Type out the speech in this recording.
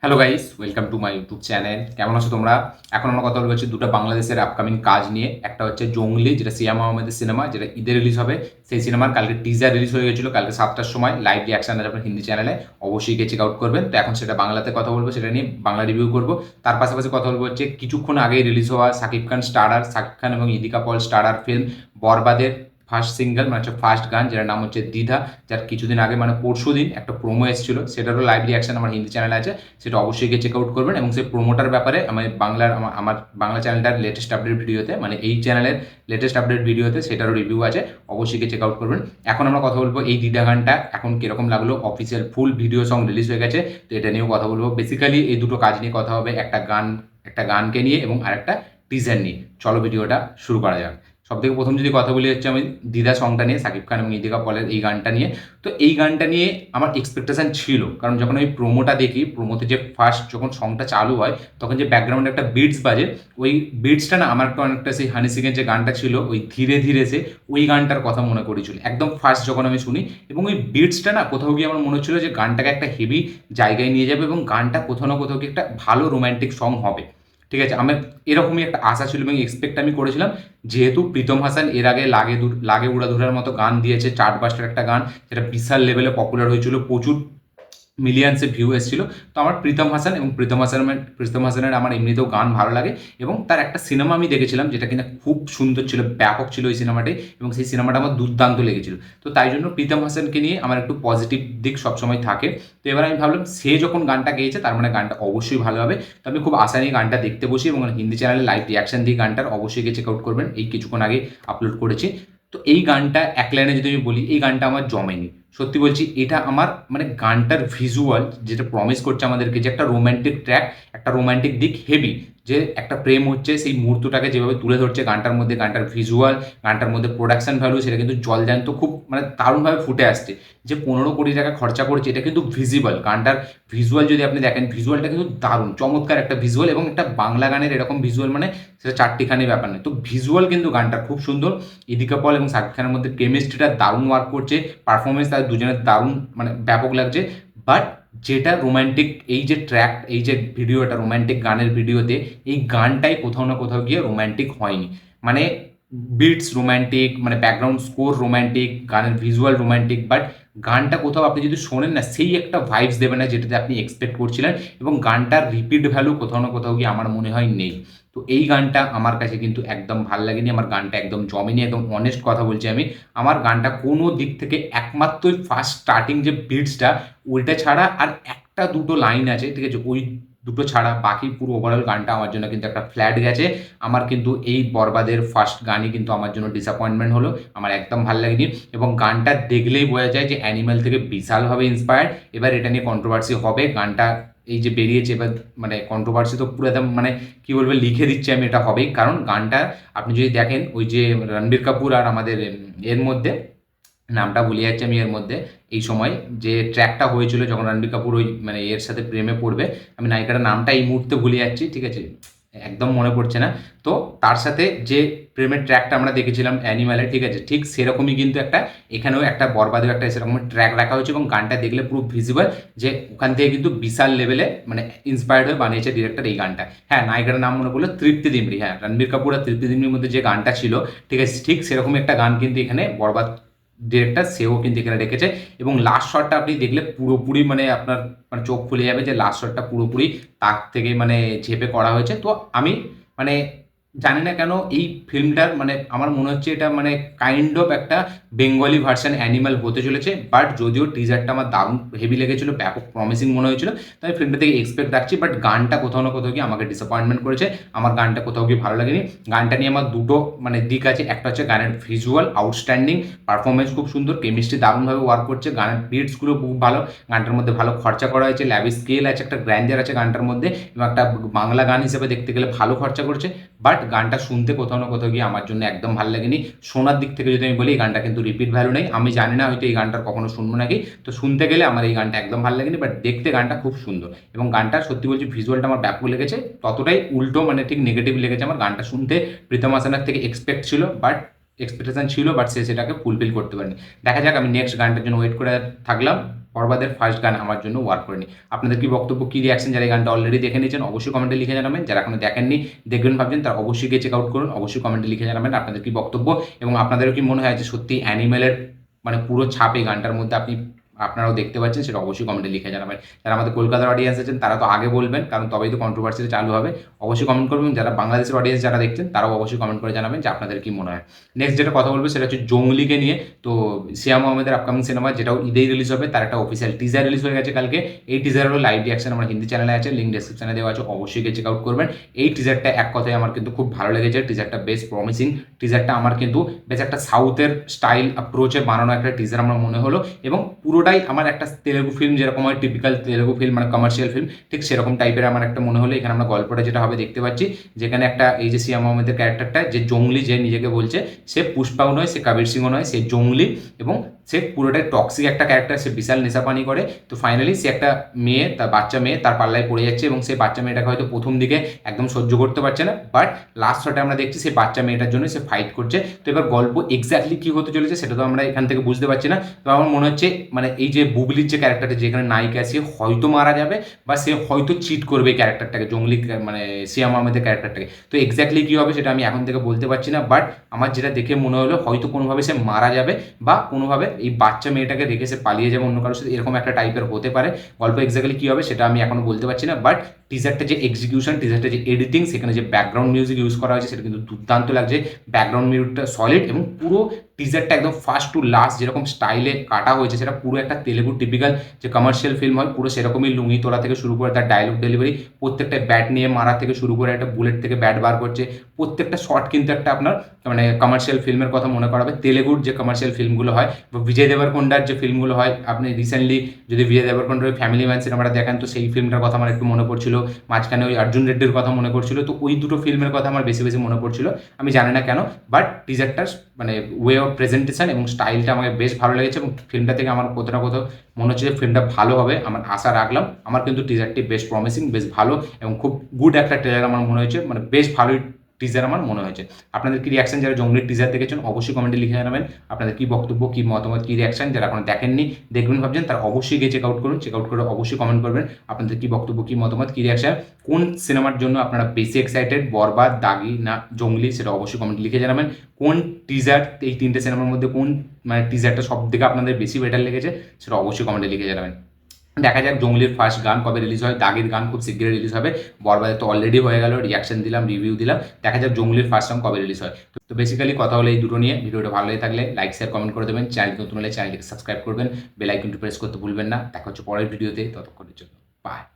Hello guys, welcome to my YouTube channel. কেমন আছো তোমরা? এখন আমরা কথা বলছি দুটো বাংলাদেশের আপকামিং কাজ নিয়ে। একটা হচ্ছে জঙ্গলি, যেটা সিয়াম আহমেদের সিনেমা, যেটা ঈদে রিলিজ হবে। সেই সিনেমার কালকে টিজার রিলিজ হয়ে গেছিলো, কালকে 7টার সময় লাইভ রিয়াকশন আছে আপনার হিন্দি চ্যানেলে, অবশ্যই গিয়ে চেক আউট করবেন। তো এখন সেটা বাংলাতে কথা বলবো, সেটা নিয়ে বাংলা রিভিউ করবো। তার পাশাপাশি কথা বলবো হচ্ছে কিছুক্ষণ আগেই রিলিজ হওয়া সাকিব খান এবং ইদিকা পল স্টারার ফিল্ম বরবাদের ফার্স্ট সিঙ্গেল, মানে হচ্ছে ফার্স্ট গান, যেটার নাম হচ্ছে দ্বিধা, যার কিছুদিন আগে মানে পরশু দিন একটা প্রোমো এসেছিল, সেটারও লাইভ রিয়াকশন আমার হিন্দি চ্যানেলে আছে, সেটা অবশ্যই গিয়ে চেক আউট করবেন। এবং সেই প্রোমোটার ব্যাপারে আমার বাংলা চ্যানেলটার লেটেস্ট আপডেট ভিডিওতে, মানে এই চ্যানেলের লেটেস্ট আপডেট ভিডিওতে সেটারও রিভিউ আছে, অবশ্যই গিয়ে চেক আউট করবেন। এখন আমরা কথা বলবো এই দ্বিধা গানটা এখন কিরকম লাগলো। Official full video song release হয়ে গেছে, তো এটা নিয়েও কথা বলবো। বেসিক্যালি এই দুটো কাজ নিয়ে কথা হবে, একটা গানকে নিয়ে এবং আরেকটা টিজার নিয়ে। চলো ভিডিওটা শুরু করা যাক। সবথেকে প্রথম যদি কথা বলি হচ্ছে আমি দ্বিধা সংটা নিয়ে, সাকিব খান এবং ইদিকা পলের এই গানটা নিয়ে। তো এই গানটা নিয়ে আমার এক্সপেকটেশন ছিল, কারণ যখন আমি প্রোমোটা দেখি, প্রোমোতে যে ফার্স্ট যখন সংটা চালু হয়, তখন যে ব্যাকগ্রাউন্ডে একটা বিটস বাজে, ওই বিটসটা না আমার অনেকটা সেই হানি সিংয়ের যে গানটা ছিল ওই ধীরে ধীরে সে, ওই গানটার কথা মনে করেছিল একদম ফার্স্ট যখন আমি শুনি। এবং ওই বিটসটা না কোথাও গিয়ে আমার মনে হচ্ছিল যে গানটাকে একটা হেভি জায়গায় নিয়ে যাবে এবং গানটা কোথাও না কোথাও গিয়ে একটা ভালো রোম্যান্টিক সং হবে। ঠিক আছে, আমার এরকমই একটা আশা ছিল এবং এক্সপেক্ট আমি করেছিলাম। যেহেতু প্রীতম হাসান এর আগে লাগে উড়াধুরার মতো গান দিয়েছে, চার্টবাস্টার একটা গান, যেটা বিশাল লেভেলে পপুলার হয়েছিল, প্রচুর মিলিয়ন্সে ভিউ এসেছিল। তো আমার প্রীতম হাসানের আমার এমনিতেও গান ভালো লাগে। এবং তার একটা সিনেমা আমি দেখেছিলাম যেটা কিনা খুব সুন্দর ছিল, ব্যাপক ছিল ওই সিনেমাটাই, এবং সেই সিনেমাটা আমার দুর্দান্ত লেগেছিল। তো তাই জন্য প্রীতম হাসানকে নিয়ে আমার একটু পজিটিভ দিক সবসময় থাকে। তো এবার আমি ভাবলাম সে যখন গানটা গেয়েছে তার মানে গানটা অবশ্যই ভালো হবে। তো আমি খুব আশা নিয়ে গানটা দেখতে বসি এবং হিন্দি চ্যানেলে লাইভ রিয়াকশন দিয়ে গানটার অবশ্যই গিয়ে চেক আউট করবেন, এই কিছুক্ষণ আগে আপলোড করেছি। তো এই গানটা এক লাইনে যদি আমি বলি, এই গানটা আমার জমেনি, সত্যি বলছি। এটা আমার মানে গানটার ভিজুয়াল যেটা প্রমিস করছে আমাদেরকে যে একটা রোম্যান্টিক ট্র্যাক, একটা রোম্যান্টিক দিক হেভি, যে একটা প্রেম হচ্ছে সেই মুহূর্তটাকে যেভাবে তুলে ধরছে গানটার মধ্যে, গানটার ভিজুয়াল, গানটার মধ্যে প্রোডাকশন ভ্যালু, সেটা কিন্তু জলজ্যান্ত খুব মানে দারুণভাবে ফুটে আসছে। যে 15 কোটি টাকা খরচা করেছে, এটা কিন্তু ভিজিবল। গানটার ভিজুয়াল যদি আপনি দেখেন, ভিজুয়ালটা কিন্তু দারুণ চমৎকার একটা ভিজুয়াল, এবং একটা বাংলা গানের এরকম ভিজুয়াল মানে সেটা চারটিখানি ব্যাপার নয়। তো ভিজুয়াল কিন্তু গানটা খুব সুন্দর। ইদিকা পল এবং শাকিব খানের মধ্যে কেমিস্ট্রিটা দারুণ ওয়ার্ক করছে, পারফরমেন্স তাদের দুজনের দারুণ মানে ব্যাপক লাগছে। বাট যেটা রোম্যান্টিক, এই যে ট্র্যাক, এই যে ভিডিওটা রোম্যান্টিক গানের ভিডিওতে, এই গানটাই কোথাও না কোথাও গিয়ে রোম্যান্টিক হয়নি। মানে বিটস রোম্যান্টিক, মানে ব্যাকগ্রাউন্ড স্কোর রোম্যান্টিক, গানের ভিজুয়াল রোম্যান্টিক, বাট গানটা কোথাও আপনি যদি শোনেন না, সেই একটা ভাইবস দেবে না যেটাতে আপনি এক্সপেক্ট করছিলেন। এবং গানটার রিপিট ভ্যালু কোথাও না কোথাও গিয়ে আমার মনে হয় নেই। তো এই গানটা আমার কাছে কিন্তু একদম ভাল লাগেনি, আমার গানটা একদম জমেনি, একদম অনেস্ট কথা বলছি আমি। আমার গানটা কোনো দিক থেকে একমাত্র ফার্স্ট স্টার্টিং যে বিটসটা, ওইটা ছাড়া আর একটা দুটো লাইন আছে, ঠিক আছে, ওই দুটো ছাড়া বাকি পুরো ওভারঅল গানটা আমার জন্য কিন্তু একটা ফ্ল্যাট গেছে। আমার কিন্তু এই বরবাদের ফার্স্ট গানই কিন্তু আমার জন্য ডিসঅ্যাপয়েন্টমেন্ট হলো, আমার একদম ভালো লাগেনি। এবং গানটা দেখলেই বোঝা যায় যে অ্যানিম্যাল থেকে বিশালভাবে ইন্সপায়ার্ড। এবার এটা নিয়ে কন্ট্রোভার্সি হবে, গানটা এই যে বেরিয়েছে এবার মানে কন্ট্রোভার্সি তো পুরো একদম মানে কী বলবে লিখে দিচ্ছি আমি, এটা হবেই। কারণ গানটা আপনি যদি দেখেন, ওই যে রণবীর কাপুর আর আমাদের এর মধ্যে, নামটা ভুলে যাচ্ছি আমি, এর মধ্যে এই সময় যে ট্র্যাকটা হয়েছিল যখন রণবীর কাপুর ওই মানে এর সাথে প্রেমে পড়বে, আমি নায়িকাটার নামটা এই মুহূর্তে ভুলে যাচ্ছি, ঠিক আছে, একদম মনে পড়ছে না। তো তার সাথে যে প্রেমের ট্র্যাকটা আমরা দেখেছিলাম অ্যানিম্যালে, ঠিক আছে, ঠিক সেরকমই কিন্তু একটা এখানেও একটা বরবাদের একটা সেরকম ট্র্যাক রাখা হয়েছে। এবং গানটা দেখলে পুরো ভিজিবল যে ওখান থেকে কিন্তু বিশাল লেভেলে মানে ইন্সপায়ার্ড হয়ে বানিয়েছে ডিরেক্টর এই গানটা। হ্যাঁ, নায়িকাটার নাম মনে পড়লো তৃপ্তি ডিমরি। হ্যাঁ, রণবীর কাপুর আর তৃপ্তি ডিমরির মধ্যে যে গানটা ছিল, ঠিক আছে, ঠিক সেরকম একটা গান কিন্তু এখানে বরবাদ ডিরেক্টর সেও কিন্তু এখানে রেখেছে। এবং লাস্ট শটটা আপনি দেখলে পুরোপুরি মানে আপনার মানে চোখ খুলে যাবে যে লাস্ট শটটা পুরোপুরি তাক থেকে মানে চেপে করা হয়েছে। তো আমি মানে জানি না কেন এই ফিল্মটার মানে আমার মনে হচ্ছে এটা মানে কাইন্ড অফ একটা বেঙ্গলি ভার্সন অ্যানিমাল হতে চলেছে। বাট যদিও টিজারটা আমার দারুণ হেভি লেগেছিল, ব্যাপক প্রমিসিং মনে হয়েছিল, তো আমি ফিল্মটা থেকে এক্সপেক্ট রাখছি। বাট গানটা কোথাও না কোথাও গিয়ে আমাকে ডিসঅ্যাপয়েন্টমেন্ট করেছে, আমার গানটা কোথাও গিয়ে ভালো লাগেনি। গানটা নিয়ে আমার দুটো মানে দিক আছে, একটা হচ্ছে গানের ভিজুয়াল আউটস্ট্যান্ডিং, পারফরমেন্স খুব সুন্দর, কেমিস্ট্রি দারুণভাবে ওয়ার্ক করছে, গানের বিটসগুলো খুব ভালো, গানটার মধ্যে ভালো খরচা করা হয়েছে, ল্যাভিশ স্কেল আছে, একটা গ্র্যান্ডার আছে গানটার মধ্যে, এবং একটা বাংলা গান হিসেবে দেখতে গেলে ভালো খরচা করছে। বাট গানটা শুনতে কোথাও না কোথাও গিয়ে আমার জন্য একদম ভালো লাগেনি। শোনার দিক থেকে যদি আমি বলি, এই গানটা কিন্তু রিপিট ভ্যালু নেই, আমি জানি না হয়তো এই গানটার কখনো শুনবো নাকি। তো শুনতে গেলে আমার এই গানটা একদম ভালো লাগেনি, বাট দেখতে গানটা খুব সুন্দর। এবং গানটা সত্যি বলছি ভিজুয়ালটা আমার ব্যাপক লেগেছে, ততটাই উল্টো মানে ঠিক নেগেটিভ লেগেছে আমার। গানটা শুনতে প্রীতম হাসানের থেকে এক্সপেকটেশন ছিল, বাট সে সেটাকে ফুলফিল করতে পারেনি। দেখা যাক, আমি নেক্সট গানটার জন্য ওয়েট করে থাকলাম। বরবাদের ফার্স্ট গান আমার জন্য ওয়ার্ক করেনি। আপনাদের কি বক্তব্য, কি রিয়াকশন? যারা এই গানটা অলরেডি দেখে নিয়েছেন অবশ্যই কমেন্টে লিখে জানাবেন, যারা এখনো দেখেননি দেখবেন ভাবছেন তারা অবশ্যই গিয়ে চেক আউট করুন, অবশ্যই কমেন্টে লিখে জানাবেন আপনাদের কি বক্তব্য এবং আপনাদেরও কি মনে হয় যে সত্যি অ্যানিমেলের মানে পুরো ছাপ এই গানটার মধ্যে আপনারাও দেখতে পাচ্ছেন, সেটা অবশ্যই কমেন্টে লিখে জানাবেন। যারা আমাদের কলকাতার অডিয়েন্স আছেন তারা তো আগে বলবেন, কারণ তবেই তো কন্ট্রোভার্সিটা চালু হবে। অবশ্যই কমেন্ট করবেন। যারা বাংলাদেশের অডিয়েন্স যারা দেখছেন তারাও অবশ্যই কমেন্ট করে জানাবেন যে আপনাদের কি মনে হয়। নেক্সট যেটা কথা বলবো সেটা হচ্ছে জংলিকে নিয়ে। তো সিয়াম আহমেদের আপকামিং সিনেমা যেটাও ঈদেই রিলিজ হবে, তার একটা অফিসিয়াল টিজার রিলিজ হয়ে গেছে কালকে। এই টিজারেরও লাইভ রিয়াকশন আমার হিন্দি চ্যানেলে আছে, লিঙ্ক ডেসক্রিপশনে দেওয়া আছে, অবশ্যই গিয়ে চেক আউট করবেন। এই টিজারটা এক কথায় আমার কিন্তু খুব ভালো লেগেছে, টিজারটা বেশ প্রমিসিং। টিজারটা আমার কিন্তু বেশ একটা সাউথের স্টাইল অ্যাপ্রোচে বানানো একটা টিজার আমার মনে হলো এবং পুরোটাই আমার একটা তেলেগু ফিল্ম যেরকম হয়, টিপিক্যাল তেলেগু ফিল্ম মানে কমার্শিয়াল ফিল্ম, ঠিক সেরকম টাইপের আমার একটা মনে হলো। এখানে আমরা গল্পটা যেটা হবে দেখতে পাচ্ছি, যেখানে একটা এই যে সিয়াম আহমেদের ক্যারেক্টারটা যে জঙ্গলি, যে নিজেকে বলছে সে পুষ্পাও নয়, সে কবির সিংও নয়, সে জঙ্গলি এবং সে পুরোটাই টক্সিক একটা ক্যারেক্টার, সে বিশাল নেশাপানি করে। তো ফাইনালি সে একটা মেয়ে, তার বাচ্চা মেয়ে তার পাল্লায় পড়ে যাচ্ছে এবং সেই বাচ্চা মেয়েটাকে হয়তো প্রথম দিকে একদম সহ্য করতে পারছে না, বাট লাস্ট শটে আমরা দেখছি সেই বাচ্চা মেয়েটার জন্য সে ফাইট করছে। তো এবার গল্প এক্স্যাক্টলি কী হতে চলেছে সেটা তো আমরা এখান থেকে বুঝতে পারছি না। তো আমার মনে হচ্ছে মানে এই যে বুবলির যে ক্যারেক্টারটা, যেখানে নায়িকা, সে হয়তো মারা যাবে বা সে হয়তো চিট করবে এই ক্যারেক্টারটাকে, জঙ্গলি মানে সিয়াম আহমেদের ক্যারেক্টারটাকে। তো এক্স্যাক্টলি কী হবে সেটা আমি এখন থেকে বলতে পারছি না, বাট আমার যেটা দেখে মনে হলো হয়তো কোনোভাবে সে মারা যাবে বা কোনোভাবে এই বাচ্চা মেয়েটাকে রেখে সে পালিয়ে যাবে অন্য কারোর সাথে, এরকম একটা টাইপের হতে পারে। গল্প এক্স্যাক্টলি কী হবে সেটা আমি এখনো বলতে পারছি না, বাট টিজারটা যে এক্সিকিউশন, টিজারটা যে এডিটিং, সেখানে যে ব্যাকগ্রাউন্ড মিউজিক ইউজ করা হয়েছে সেটা কিন্তু দুর্দান্ত লাগছে। ব্যাকগ্রাউন্ড মিউজিকটা সলিড এবং পুরো টিজারটা একদম ফার্স্ট টু লাস্ট যেরকম স্টাইলে কাটা হয়েছে সেটা পুরো একটা তেলেগু টিপিক্যাল যে কমার্শিয়াল ফিল্ম হয় পুরো সেরকমই। লুঙ্গি তোলা থেকে শুরু করে তার ডায়লগ ডেলিভারি, প্রত্যেকটা ব্যাট নিয়ে মারা থেকে শুরু করে একটা বুলেট থেকে ব্যাট বার করছে, প্রত্যেকটা শট কিন্তু একটা আপনার মানে কমার্শিয়াল ফিল্মের কথা মনে করাবে। তেলেগুর যে কমার্শিয়াল ফিল্মগুলো হয় বা বিজয় দেবরকোন্ডার যে ফিল্মগুলো হয়, আপনি রিসেন্টলি যদি বিজয় দেবরকোন্ডার ওই ফ্যামিলি ম্যান সিনেমাটা দেখেন তো সেই ফিল্মটার কথা আমার একটু মনে পড়ছিল, মাঝখানে ওই অর্জুন রেড্ডির কথা মনে পড়ছিল। তো ওই দুটো ফিল্মের কথা আমার বেশি বেশি মনে পড়ছিল, আমি জানি না কেন, বাট টিজারটার মানে ওয়ে অফ প্রেজেন্টেশন এবং স্টাইলটা আমাকে বেশ ভালো লেগেছে এবং ফিল্মটা থেকে আমার কোথাও না কোথাও মনে হচ্ছে যে ফিল্মটা ভালো হবে, আমার আশা রাখলাম। আমার কিন্তু টিজারটি বেশ প্রমিসিং, বেশ ভালো এবং খুব গুড একটা ট্রেলার আমার মনে হয়েছে, মানে বেশ ভালোই টিজার আমার মনে হয়েছে। আপনাদের কি রিয়াকশন যারা জঙ্গলির টিজার দেখেছেন অবশ্যই কমেন্টে লিখে জানাবেন আপনাদের কি বক্তব্য, কি মতামত, কি রিয়াকশন। যারা এখনো দেখেননি দেখবেন ভাবছেন তারা অবশ্যই গিয়ে চেক আউট করুন, চেক আউট করে অবশ্যই কমেন্ট করবেন আপনাদের কি বক্তব্য, কি মতামত, কি রিয়াকশন। কোন সিনেমার জন্য আপনারা বেশি এক্সাইটেড, বরবাদ, দাগি না জঙ্গলি, সেটা অবশ্যই কমেন্টে লিখে জানাবেন। কোন টিজার এই তিনটে সিনেমার মধ্যে কোন মানে টিজারটা সব থেকে আপনাদের বেশি বেটার লেগেছে সেটা অবশ্যই কমেন্টে লিখে জানাবেন। দেখা যাক জঙ্গলির ফার্স্ট গান কবে রিলিজ হয়, দাগির গান খুব শীঘ্রই রিলিজ হবে, বরবাদে তো অলরেডি হয়ে গেল, রিয়াকশন দিলাম, রিভিউ দিলাম। দেখা যাক জঙ্গলির ফার্স্ট সং কবে রিলিজ হয়। তো বেসিক্যালি কথা হলো এই দুটো নিয়ে। ভিডিওটা ভালো লাগে থাকলে লাইক শেয়ার কমেন্ট করে দেবেন, চ্যানেল নতুন হলে চ্যানেলটিকে সাবস্ক্রাইব করবেন, বেল আইকনটি প্রেস করতে ভুলবেন না। দেখা হচ্ছে পরের ভিডিওতে, ততক্ষণের জন্য বাই।